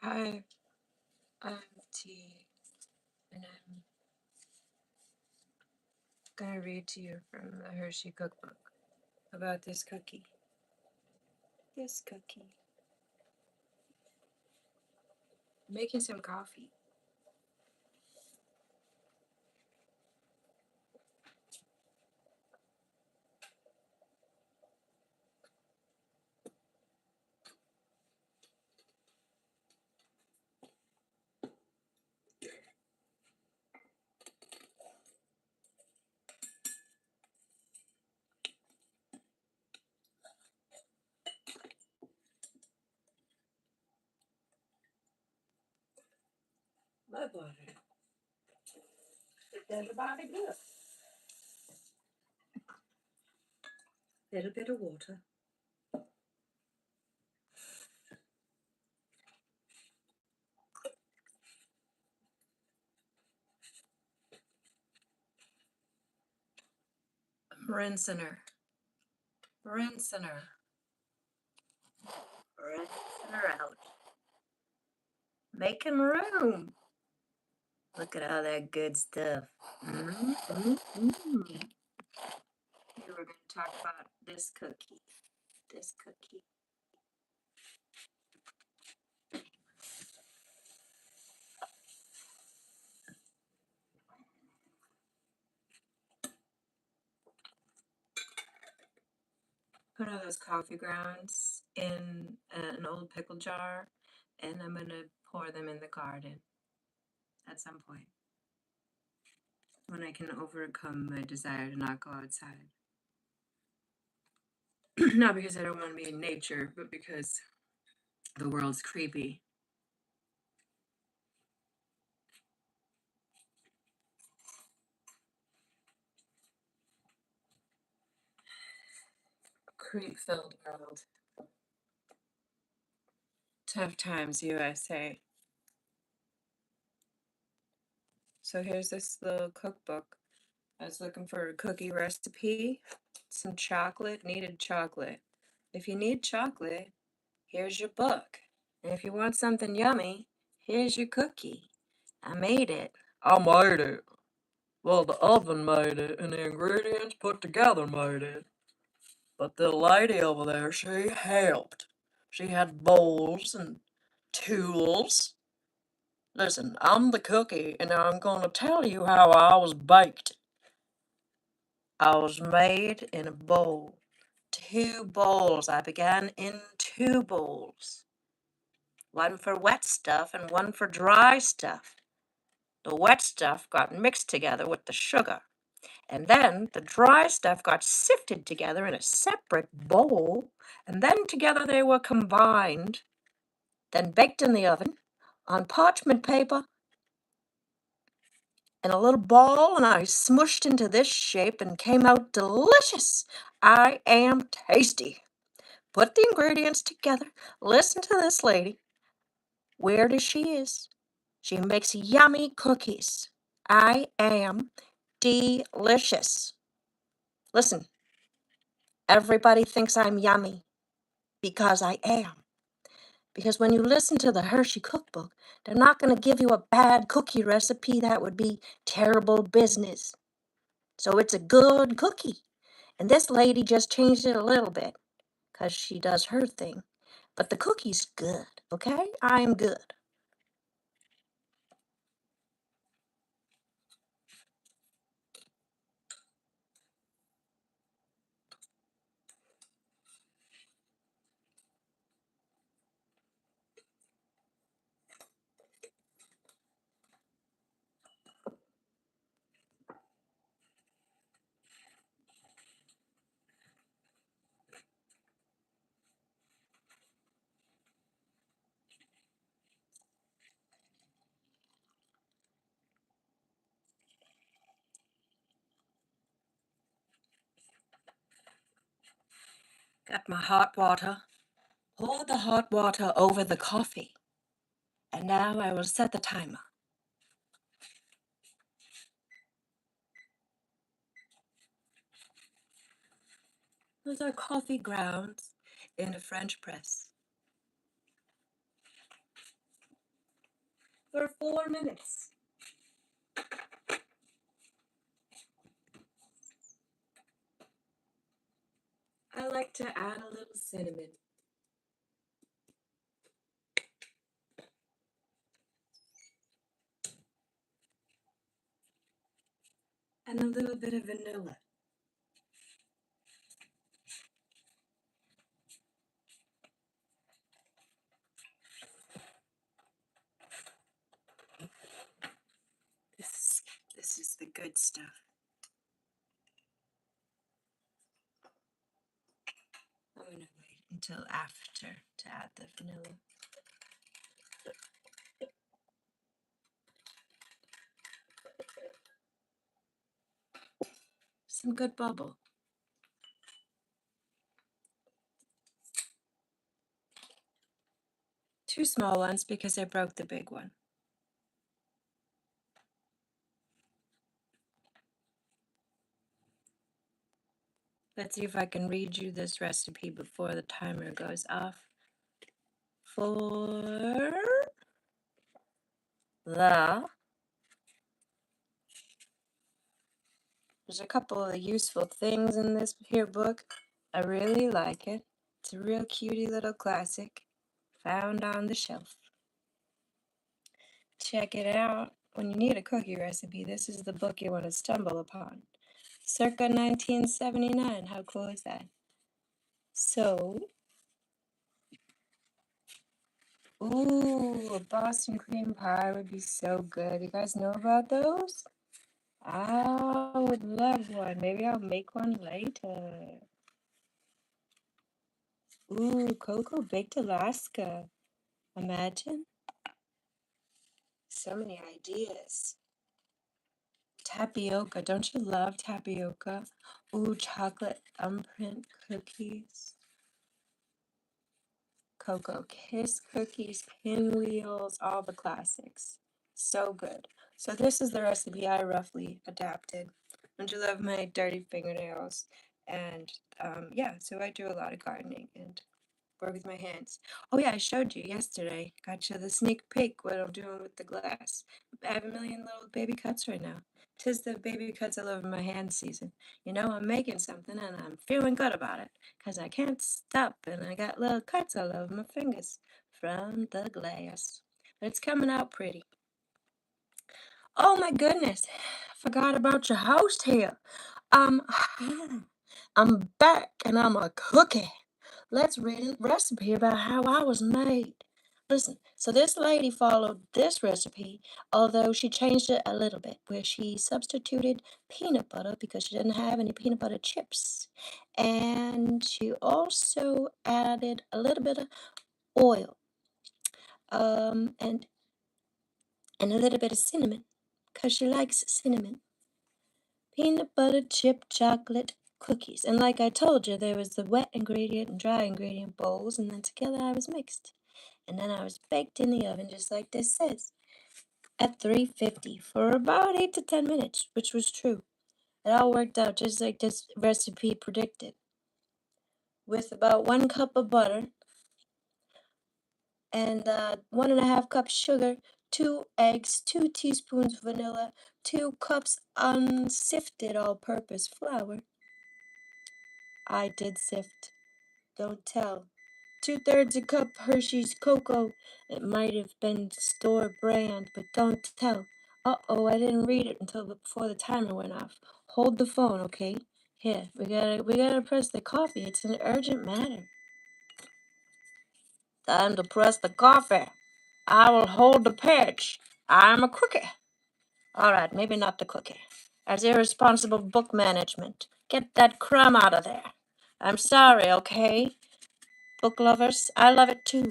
I have tea, and I'm gonna read to you from the Hershey cookbook about this cookie. This cookie. Making some coffee. My butter. It does the body good. Little bit of water. Rinsing her. Rinsing her. Rinsing her out. Making room. Look at all that good stuff. You were going to talk about this cookie. This cookie. Put all those coffee grounds in an old pickle jar, and I'm going to pour them in the garden at some point when I can overcome my desire to not go outside. Not because I don't want to be in nature, but because the world's creepy. Creep-filled world. Tough times, USA. So here's this little cookbook. I was looking for a cookie recipe, some chocolate, needed chocolate. If you need chocolate, here's your book. And if you want something yummy, here's your cookie. I made it. I made it. Well, the oven made it, and the ingredients put together made it. But the lady over there, she helped. She had bowls and tools. Listen, I'm the cookie, and I'm gonna tell you how I was baked. I was made in a bowl. 2 bowls. I began in 2 bowls. One for wet stuff and one for dry stuff. The wet stuff got mixed together with the sugar, and then the dry stuff got sifted together in a separate bowl, and then together they were combined, then baked in the oven on parchment paper in a little ball, and I smushed into this shape and came out delicious. I am tasty. Put the ingredients together. Listen to this lady. Weird as she is, she makes yummy cookies. I am delicious. Listen, everybody thinks I'm yummy because I am. Because when you listen to the Hershey cookbook, they're not going to give you a bad cookie recipe. That would be terrible business. So it's a good cookie. And this lady just changed it a little bit because she does her thing. But the cookie's good, okay? I'm good. Got my hot water. Pour the hot water over the coffee. And now I will set the timer. Those are coffee grounds in a French press. for 4 minutes. I like to add a little cinnamon. And a little bit of vanilla. This is the good stuff. I'm gonna wait until after to add the vanilla. Some good bubble. 2 small ones because I broke the big one. Let's see if I can read you this recipe before the timer goes off. For the There's a couple of useful things in this here book. I really like it. It's a real cutie little classic found on the shelf. Check it out. When you need a cookie recipe, this is the book you want to stumble upon. Circa 1979. How cool is that? So, ooh, a Boston cream pie would be so good. You guys know about those? I would love one. Maybe I'll make one later. Ooh, cocoa baked Alaska. Imagine. So many ideas. Tapioca. Don't you love tapioca? Ooh, chocolate thumbprint cookies. Cocoa Kiss cookies, pinwheels, all the classics. So good. So this is the recipe I roughly adapted. Don't you love my dirty fingernails? And yeah, so I do a lot of gardening and work with my hands. Oh yeah, I showed you yesterday. Got you the sneak peek what I'm doing with the glass. I have a million little baby cuts right now. 'Tis the baby cuts all over my hand season. You know, I'm making something and I'm feeling good about it. 'Cause I can't stop and I got little cuts all over my fingers from the glass. But it's coming out pretty. Oh my goodness. Forgot about your host here. Um, I'm back and I'm a cookie. Let's read a recipe about how I was made. Listen, so this lady followed this recipe, although she changed it a little bit, where she substituted peanut butter because she didn't have any peanut butter chips. And she also added a little bit of oil, um, and, and a little bit of cinnamon, because she likes cinnamon. Peanut butter chip chocolate cookies. And like I told you, there was the wet ingredient and dry ingredient bowls, and then together I was mixed. And then I was baked in the oven, just like this says, at 350 for about 8 to 10 minutes, which was true. It all worked out just like this recipe predicted. With about 1 cup of butter and 1.5 cups sugar, 2 eggs, 2 teaspoons vanilla, 2 cups unsifted all-purpose flour. I did sift. Don't tell. 2/3 a cup Hershey's cocoa. It might have been store brand, but don't tell. Uh-oh, I didn't read it until before the timer went off. Hold the phone, okay? Here, we gotta press the coffee. It's an urgent matter. Time to press the coffee. I will hold the page. I'm a cookie. All right, maybe not the cookie. That's irresponsible book management. Get that crumb out of there. I'm sorry, okay? Book lovers, I love it too.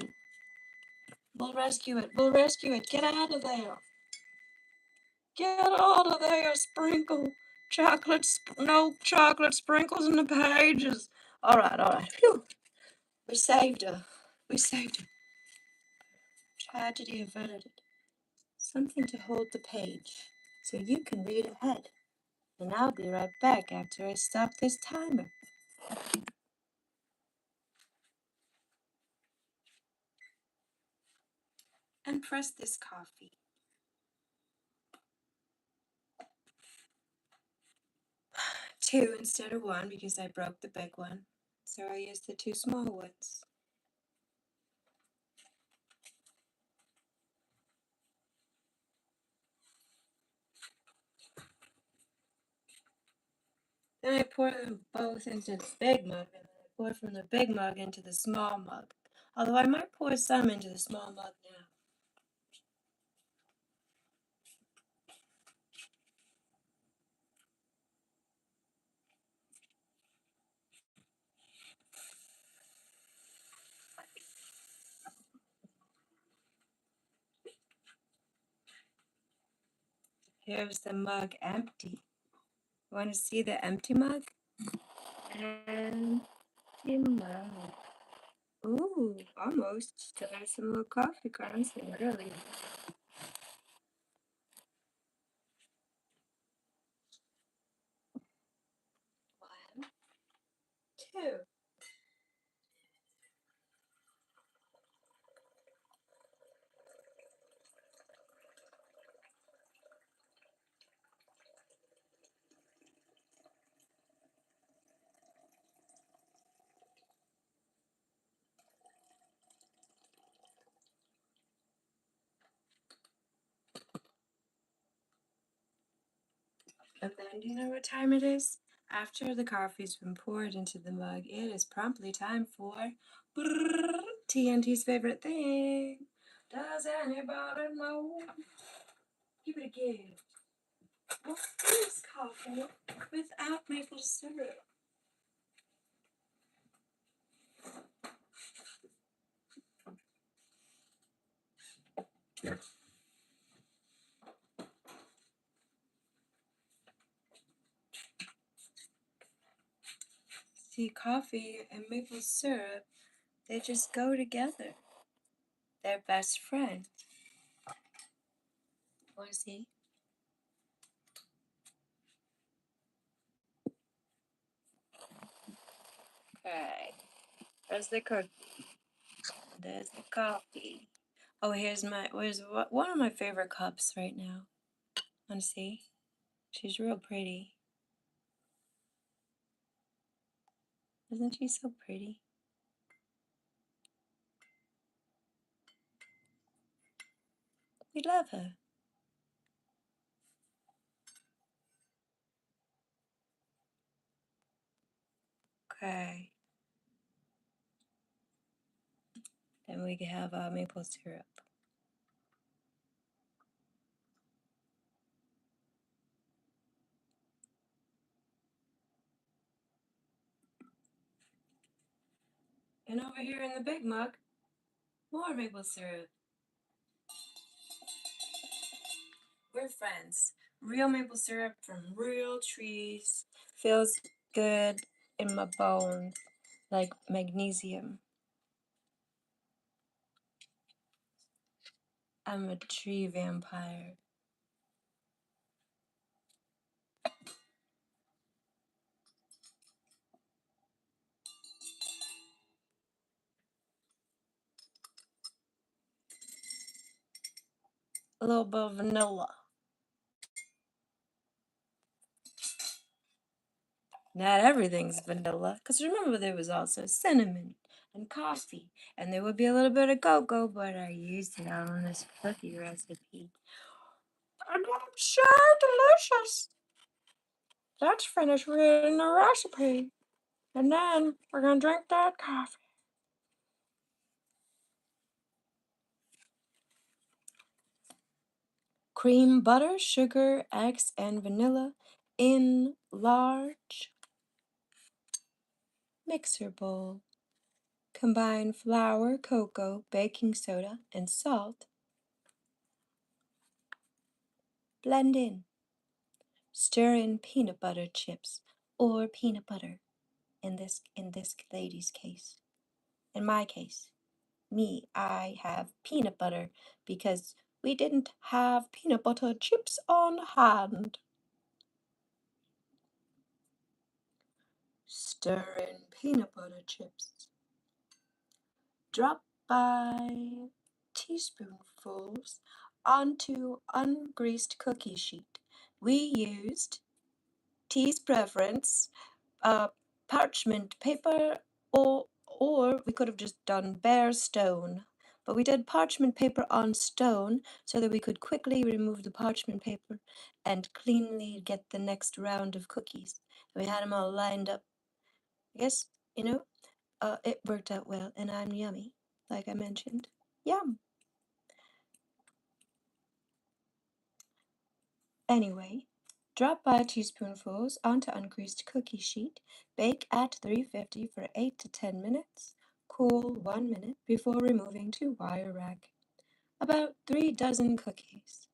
We'll rescue it. We'll rescue it. Get out of there. Get out of there, Sprinkle. No chocolate sprinkles in the pages. All right, all right. Phew. We saved her. We saved her. Tragedy averted. Something to hold the page so you can read ahead. And I'll be right back after I stop this timer. And press this coffee. two instead of one because I broke the big one. So I used the two small ones. Then I pour them both into the big mug, and then I pour from the big mug into the small mug. Although I might pour some into the small mug now. Here's the mug empty. Want to see the empty mug? Empty mug. Ooh, almost. Still have some more coffee grounds there, really. One, two. And then, do you know what time it is? After the coffee's been poured into the mug, it is promptly time for TNT's favorite thing. Does anybody know? Give it a give. What is coffee without maple syrup? See, coffee and maple syrup, they just go together. They're best friends. Want to see? Okay. There's the cookie. There's the coffee. Oh, here's one of my favorite cups right now. Want to see? She's real pretty. Isn't she so pretty? We love her. Okay. Then we can have maple syrup. And over here in the big mug, more maple syrup. We're friends. Real maple syrup from real trees. Feels good in my bones, like magnesium. I'm a tree vampire. A little bit of vanilla. Not everything's vanilla, because remember there was also cinnamon and coffee, and there would be a little bit of cocoa, but I used it all in this cookie recipe. And I'm so delicious. Let's finish reading the recipe, and then we're gonna drink that coffee. Cream, butter, sugar, eggs, and vanilla in large mixer bowl. Combine flour, cocoa, baking soda, and salt. Blend in. Stir in peanut butter chips or peanut butter in this lady's case. In my case, I have peanut butter because we didn't have peanut butter chips on hand. Stir in peanut butter chips. Drop by teaspoonfuls onto ungreased cookie sheet. We used Tea's preference, parchment paper, or we could have just done bare stone. But we did parchment paper on stone so that we could quickly remove the parchment paper and cleanly get the next round of cookies. We had them all lined up. I guess, it worked out well, and I'm yummy, like I mentioned. Yum! Anyway, drop by teaspoonfuls onto uncreased cookie sheet. Bake at 350 for 8 to 10 minutes. Cool 1 minute before removing to wire rack. About 3 dozen cookies.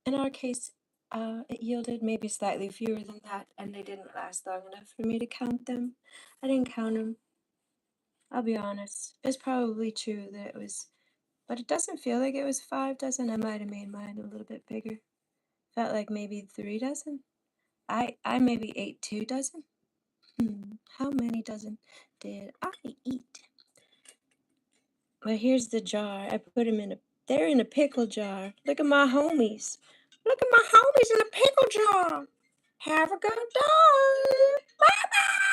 In our case, it yielded maybe slightly fewer than that, and they didn't last long enough for me to count them. I didn't count them. I'll be honest. It's probably true that it was, but it doesn't feel like it was 5 dozen. I might have made mine a little bit bigger. Felt like maybe 3 dozen. I maybe ate 2 dozen. How many dozen did I eat? Well, here's the jar. I put them they're in a pickle jar. Look at my homies. Look at my homies in a pickle jar. Have a good day. Bye-bye.